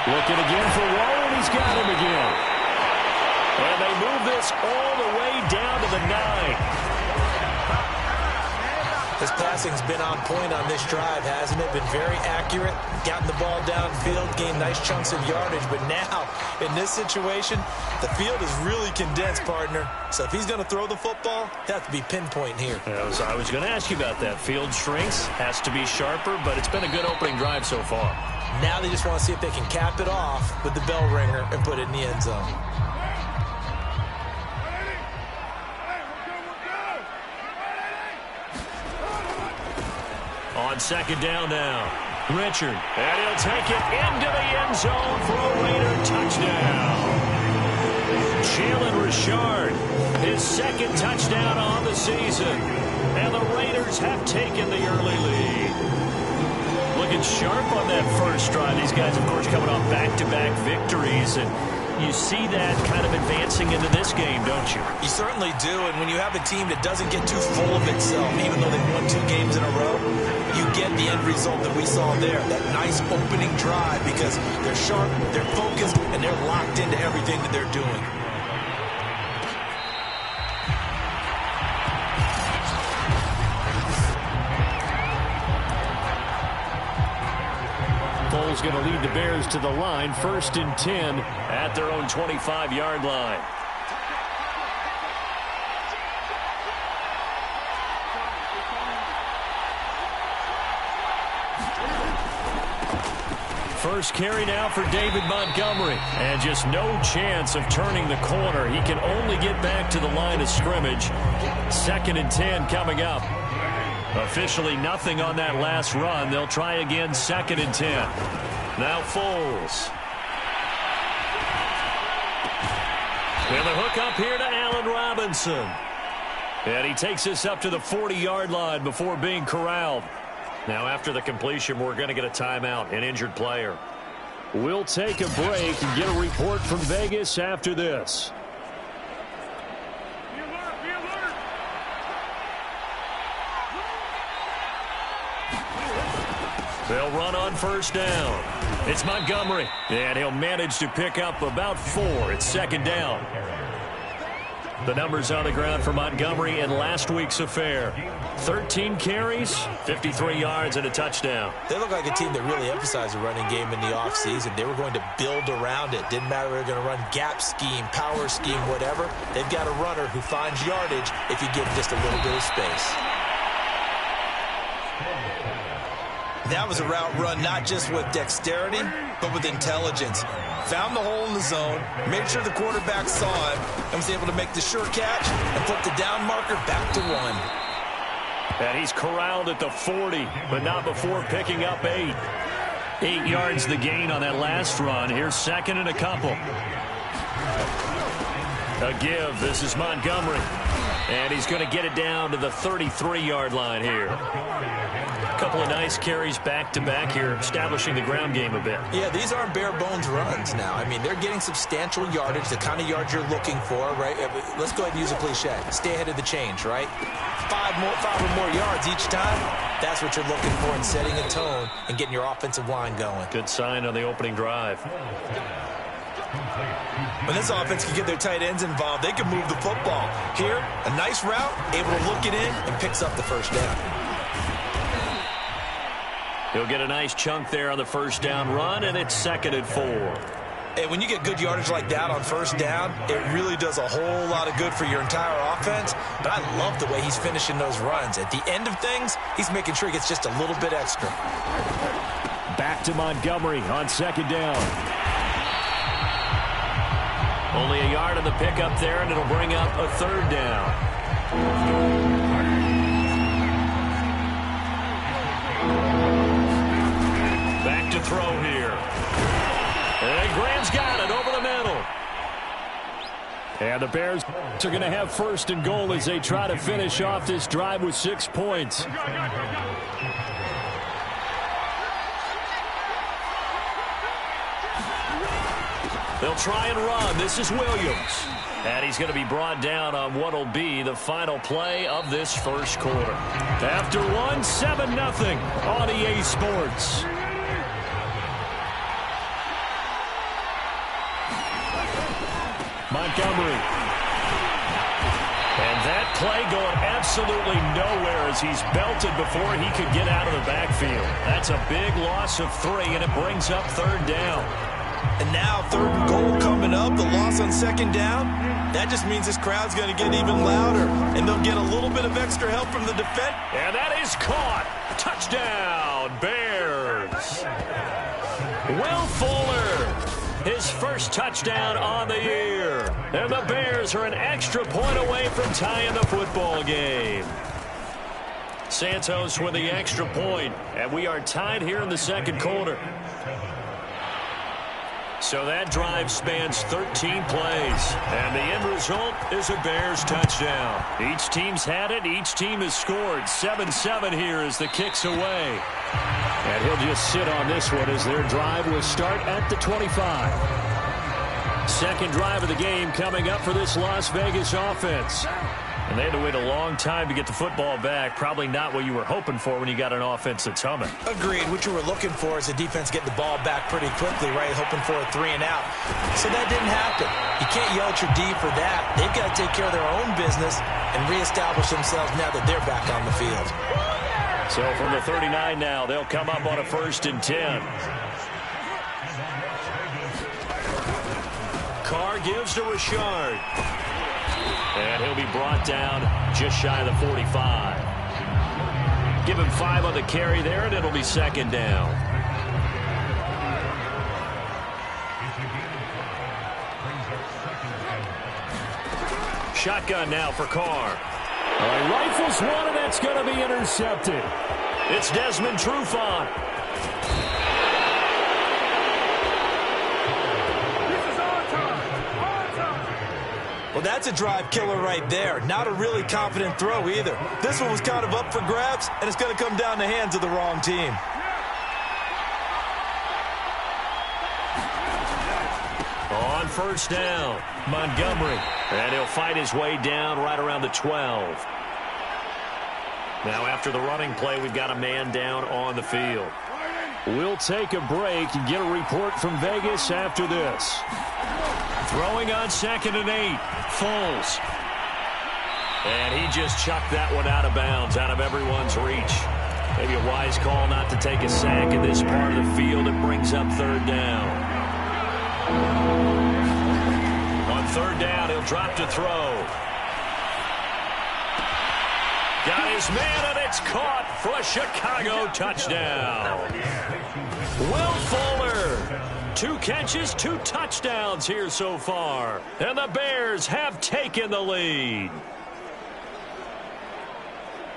Looking again for Waller, and he's got him again. And they move this all the way down to the 9. His passing's been on point on this drive, hasn't it? Been very accurate, gotten the ball downfield, gained nice chunks of yardage. But now, in this situation, the field is really condensed, partner. So if he's going to throw the football, it has to be pinpoint here. I was going to ask you about that. Field shrinks, has to be sharper, but it's been a good opening drive so far. Now they just want to see if they can cap it off with the bell ringer and put it in the end zone. On second down now, Richard. And he'll take it into the end zone for a Raider touchdown. Jalen Richard, his second touchdown on the season. And the Raiders have taken the early lead. Looking sharp on that first drive. These guys, of course, coming off back-to-back victories. And you see that kind of advancing into this game, don't you? You certainly do, and when you have a team that doesn't get too full of itself, even though they've won 2 games in a row, you get the end result that we saw there, that nice opening drive, because they're sharp, they're focused, and they're locked into everything that they're doing. Foles going to lead the Bears to the line, 1st and 10 at their own 25-yard line. First carry now for David Montgomery, and just no chance of turning the corner. He can only get back to the line of scrimmage. 2nd and 10 coming up. Officially nothing on that last run. They'll try again, 2nd and 10. Now Foles. And the hook up here to Allen Robinson. And he takes this up to the 40-yard line before being corralled. Now after the completion, we're going to get a timeout, an injured player. We'll take a break and get a report from Vegas after this. They'll run on first down. It's Montgomery, and he'll manage to pick up about 4. It's 2nd down. The numbers on the ground for Montgomery in last week's affair. 13 carries, 53 yards, and a touchdown. They look like a team that really emphasized the running game in the offseason. They were going to build around it. Didn't matter if they were going to run gap scheme, power scheme, whatever. They've got a runner who finds yardage if you give him just a little bit of space. That was a route run not just with dexterity, but with intelligence. Found the hole in the zone, made sure the quarterback saw it, and was able to make the sure catch and flip the down marker back to 1. And he's corralled at the 40, but not before picking up 8. 8 yards the gain on that last run. Here's 2nd and a couple. A give. This is Montgomery. And he's going to get it down to the 33-yard line here. A couple of nice carries back-to-back here, establishing the ground game a bit. Yeah, these aren't bare-bones runs now. I mean, they're getting substantial yardage, the kind of yards you're looking for, right? Let's go ahead and use a cliche. Stay ahead of the change, right? 5 or more yards each time. That's what you're looking for in setting a tone and getting your offensive line going. Good sign on the opening drive. When this offense can get their tight ends involved, they can move the football. Here, a nice route, able to look it in, and picks up the first down. He'll get a nice chunk there on the first down run, and it's 2nd and 4. And when you get good yardage like that on first down, it really does a whole lot of good for your entire offense. But I love the way he's finishing those runs. At the end of things, he's making sure he gets just a little bit extra. Back to Montgomery on 2nd down. Only a yard on the pickup there, and it'll bring up a 3rd down. Back to throw here. And Graham's got it over the middle. And the Bears are going to have 1st and goal as they try to finish off this drive with 6 points. They'll try and run. This is Williams. And he's going to be brought down on what will be the final play of this first quarter. After one, 7-0 on EA Sports. Montgomery. And that play going absolutely nowhere as he's belted before he could get out of the backfield. That's a big loss of 3, and it brings up 3rd down. And now 3rd and goal coming up, the loss on 2nd down. That just means this crowd's going to get even louder, and they'll get a little bit of extra help from the defense. And that is caught. Touchdown, Bears. Will Fuller, his first touchdown on the year. And the Bears are an extra point away from tying the football game. Santos with the extra point, and we are tied here in the 2nd quarter. So that drive spans 13 plays, and the end result is a Bears touchdown. Each team's had it. Each team has scored. 7-7 here as the kick's away. And he'll just sit on this one as their drive will start at the 25. 2nd drive of the game coming up for this Las Vegas offense. And they had to wait a long time to get the football back. Probably not what you were hoping for when you got an offense that's humming. Agreed. What you were looking for is the defense getting the ball back pretty quickly, right? Hoping for a 3 and out. So that didn't happen. You can't yell at your D for that. They've got to take care of their own business and reestablish themselves now that they're back on the field. So from the 39 now, they'll come up on a 1st and 10. Carr gives to Richard. And he'll be brought down just shy of the 45. Give him 5 on the carry there, and it'll be 2nd down. Shotgun now for Carr. Rifles one, and that's going to be intercepted. It's Desmond Trufant. Well, that's a drive killer right there. Not a really confident throw either. This one was kind of up for grabs, and it's going to come down the hands of the wrong team. On 1st down, Montgomery. And he'll fight his way down right around the 12. Now after the running play, we've got a man down on the field. We'll take a break and get a report from Vegas after this. Throwing on 2nd and 8. Foles. And he just chucked that one out of bounds, out of everyone's reach. Maybe a wise call not to take a sack in this part of the field. It brings up 3rd down. On 3rd down, he'll drop to throw. Got his man, and it's caught for a Chicago touchdown. Will Fuller. 2 catches, 2 touchdowns here so far. And the Bears have taken the lead.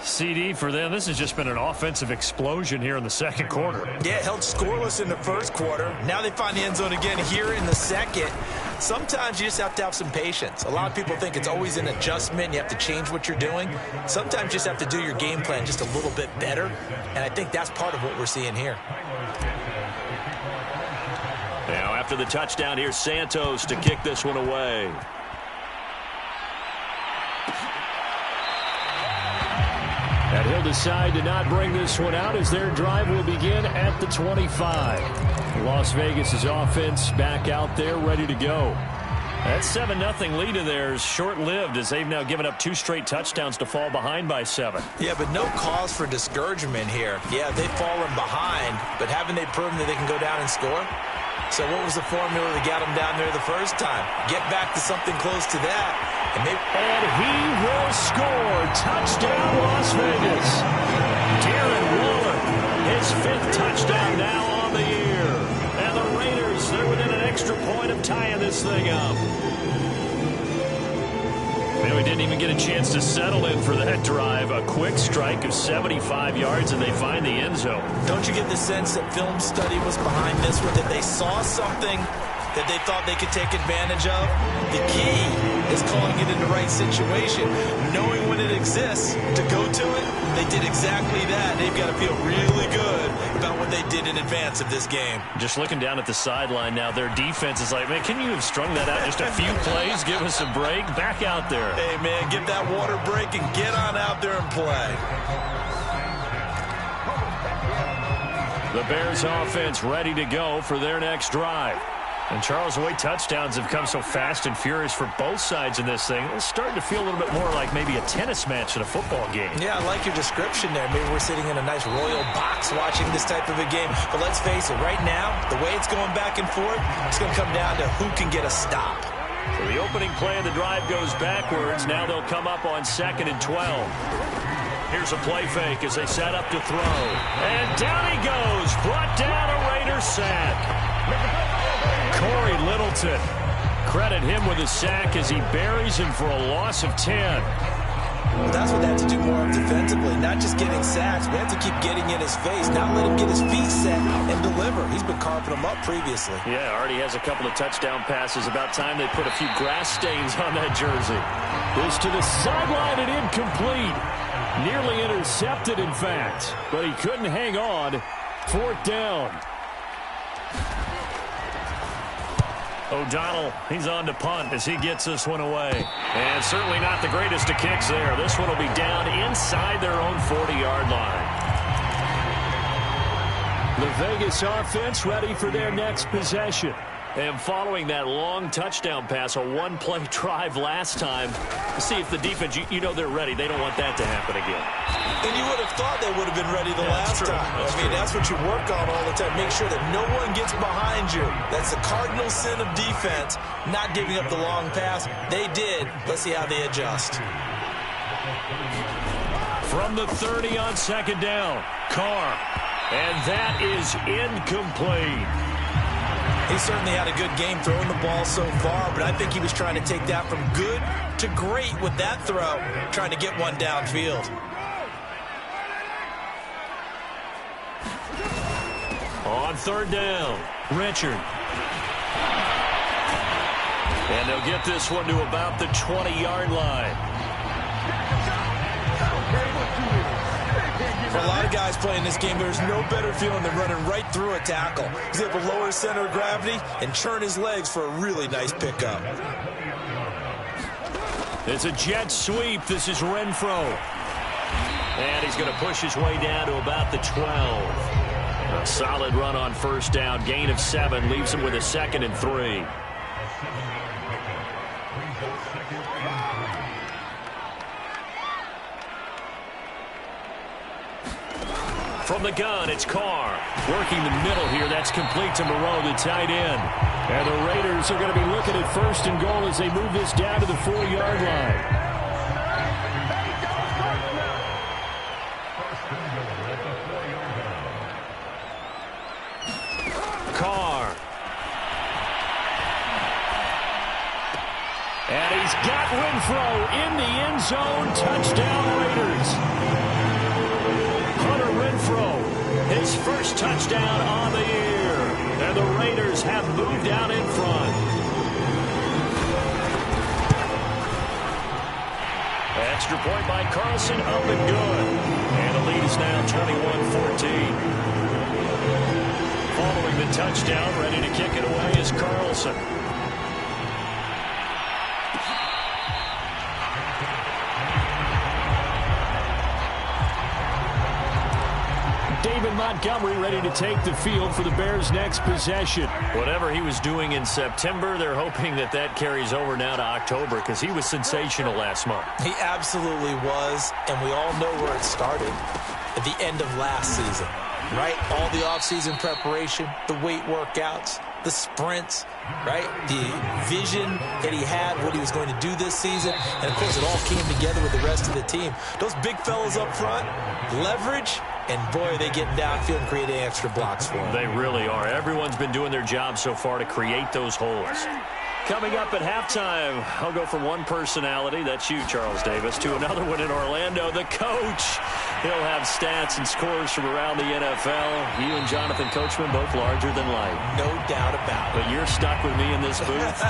CD for them. This has just been an offensive explosion here in the 2nd quarter. Yeah, held scoreless in the 1st quarter. Now they find the end zone again here in the 2nd. Sometimes you just have to have some patience. A lot of people think it's always an adjustment. You have to change what you're doing. Sometimes you just have to do your game plan just a little bit better. And I think that's part of what we're seeing here. Now after the touchdown, here's Santos to kick this one away. And he'll decide to not bring this one out as their drive will begin at the 25. Las Vegas' offense back out there ready to go. That 7-0 lead of theirs short-lived as they've now given up 2 straight touchdowns to fall behind by 7. Yeah, but no cause for discouragement here. Yeah, they've fallen behind, but haven't they proven that they can go down and score? So what was the formula that got them down there the first time? Get back to something close to that. And he will score. Touchdown, Las Vegas. Darren Waller, his 5th touchdown now on the year. And the Raiders, they're within an extra point of tying this thing up. Man, we didn't even get a chance to settle in for that drive. A quick strike of 75 yards, and they find the end zone. Don't you get the sense that film study was behind this one, that they saw something that they thought they could take advantage of? The key is calling it in the right situation, knowing when it exists to go to it. They did exactly that. They've got to feel really good about what they did in advance of this game. Just looking down at the sideline now, their defense is like, man, can you have strung that out just a few plays? Give us a break. Back out there. Hey, man, give that water break and get on out there and play. The Bears offense ready to go for their next drive. And, Charles, the way touchdowns have come so fast and furious for both sides in this thing, it's starting to feel a little bit more like maybe a tennis match in a football game. Yeah, I like your description there. Maybe we're sitting in a nice royal box watching this type of a game. But let's face it, right now, the way it's going back and forth, it's going to come down to who can get a stop. So the opening play of the drive goes backwards. Now they'll come up on 2nd and 12. Here's a play fake as they set up to throw. And down he goes. Brought down a Raiders sack. Corey Littleton. Credit him with a sack as he buries him for a loss of 10. Well, that's what they have to do more of defensively. Not just getting sacks. We have to keep getting in his face. Not let him get his feet set and deliver. He's been carving them up previously. Yeah, already has a couple of touchdown passes. About time they put a few grass stains on that jersey. This to the sideline and incomplete. Nearly intercepted, in fact. But he couldn't hang on. 4th down. O'Donnell, he's on to punt as he gets this one away. And certainly not the greatest of kicks there. This one will be down inside their own 40-yard line. The Vegas offense ready for their next possession. And following that long touchdown pass, a one-play drive last time, see if the defense, you know they're ready. They don't want that to happen again. And you would have thought they would have been ready the last time. That's what you work on all the time. Make sure that no one gets behind you. That's the cardinal sin of defense, not giving up the long pass. They did. Let's see how they adjust. From the 30 on 2nd down, Carr. And that is incomplete. He certainly had a good game throwing the ball so far, but I think he was trying to take that from good to great with that throw, trying to get one downfield. On 3rd down, Richard. And they'll get this one to about the 20-yard line. For a lot of guys playing this game, there's no better feeling than running right through a tackle. He's able to lower his center of gravity and churn his legs for a really nice pickup. It's a jet sweep. This is Renfro. And he's going to push his way down to about the 12. A solid run on 1st down. Gain of 7 leaves him with a 2nd and 3. From the gun, it's Carr. Working the middle here. That's complete to Moreau, the tight end. And the Raiders are going to be looking at 1st and goal as they move this down to the 4-yard line. Carr. And he's got Renfro in the end zone. Touchdown, Raiders. His first touchdown on the year. And the Raiders have moved out in front. Extra point by Carlson, up and good. And the lead is now 21-14. Following the touchdown, ready to kick it away is Carlson. David Montgomery ready to take the field for the Bears' next possession. Whatever he was doing in September, they're hoping that that carries over now to October because he was sensational last month. He absolutely was, and we all know where it started at the end of last season, right? All the offseason preparation, the weight workouts, the sprints, right? The vision that he had, what he was going to do this season, and of course it all came together with the rest of the team. Those big fellas up front, leverage. And, boy, are they getting downfield and creating extra blocks for them. They really are. Everyone's been doing their job so far to create those holes. Coming up at halftime, I'll go from one personality, that's you, Charles Davis, to another one in Orlando, the coach. He'll have stats and scores from around the NFL. You and Jonathan Coachman both larger than life. No doubt about it. But you're stuck with me in this booth. Yes,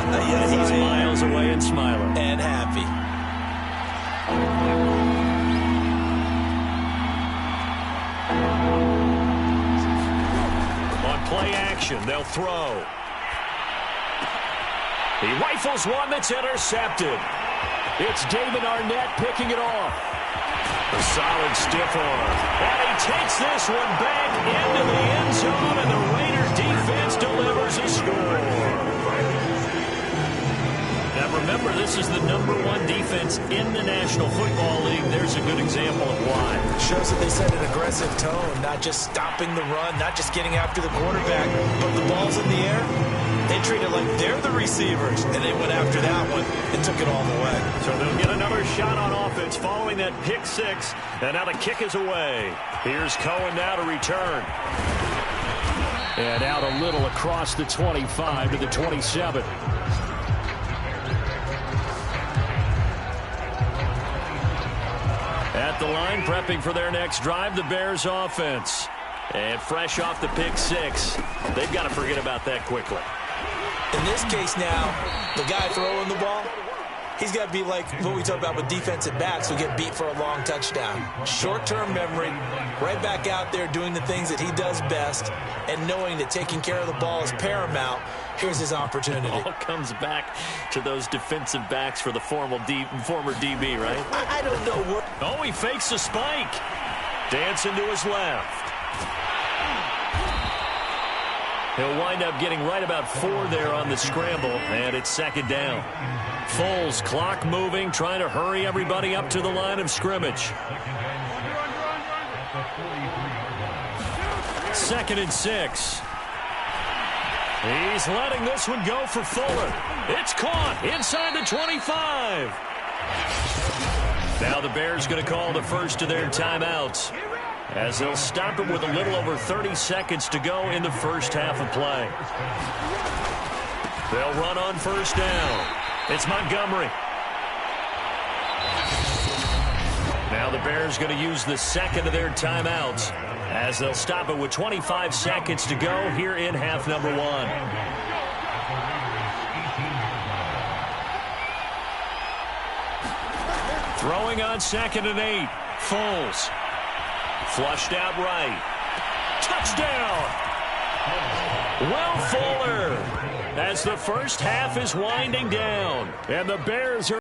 and he's miles away and smiling. And happy. Play action. They'll throw. He rifles one that's intercepted. It's Damon Arnett picking it off. A solid stiff arm. And he takes this one back into the end zone, and the Raider defense delivers a score. this is the #1 defense in the National Football League, there's a good example of why. Shows that they set an aggressive tone, not just stopping the run, not just getting after the quarterback, but the ball's in the air. They treat it like they're the receivers, and they went after that one and took it all the way. So they'll get another shot on offense following that pick six, and now the kick is away. Here's Cohen now to return. And out a little across the 25 to the 27. At the line, prepping for their next drive, the Bears offense. And fresh off the pick six, they've got to forget about that quickly. In this case now, the guy throwing the ball, he's got to be like what we talk about with defensive backs who get beat for a long touchdown. Short-term memory, right back out there doing the things that he does best, and knowing that taking care of the ball is paramount. Here's his opportunity. All comes back to those defensive backs for the former DB, right? I don't know what. Oh, he fakes a spike. Dancing to his left. He'll wind up getting right about 4 there on the scramble, and it's second down. Foles, clock moving, trying to hurry everybody up to the line of scrimmage. 2nd and 6. He's letting this one go for Fuller. It's caught inside the 25. Now the Bears going to call the first of their timeouts, as they'll stop it with a little over 30 seconds to go in the first half of play. They'll run on first down. It's Montgomery. Now the Bears going to use the second of their timeouts, as they'll stop it with 25 seconds to go here in half number 1. Throwing on 2nd and 8. Foles. Flushed out right. Touchdown! Will Fuller, as the first half is winding down, and the Bears are